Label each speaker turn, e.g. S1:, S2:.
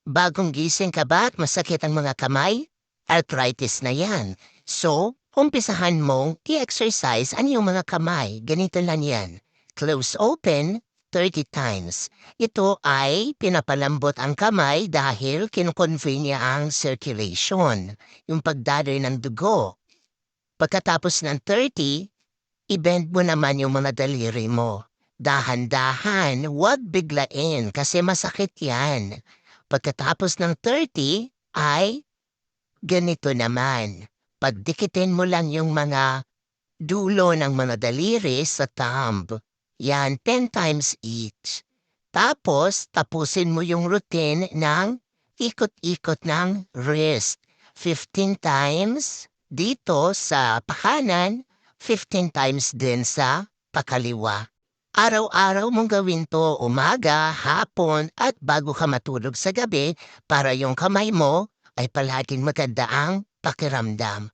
S1: Bagong gising ka ba at masakit ang mga kamay? Arthritis na yan. So, umpisahan mong i-exercise ang iyong mga kamay. Ganito lang yan. Close open 30 times. Ito ay pinapalambot ang kamay dahil kinukonvey niya ang circulation, yung pagdadoy ng dugo. Pagkatapos ng 30, i-bend mo naman yung mga daliri mo. Dahan-dahan, huwag biglain kasi masakit yan. Pagkatapos ng 30 ay ganito naman. Pagdikitin mo lang yung mga dulo ng mga daliri sa thumb. Yan, 10 times each. Tapos, tapusin mo yung routine ng ikot-ikot ng wrist. 15 times dito sa pakanan, 15 times din sa pakaliwa. Araw-araw mong gawin to umaga, hapon at bago ka matulog sa gabi para yung kamay mo ay palaging maganda ang pakiramdam.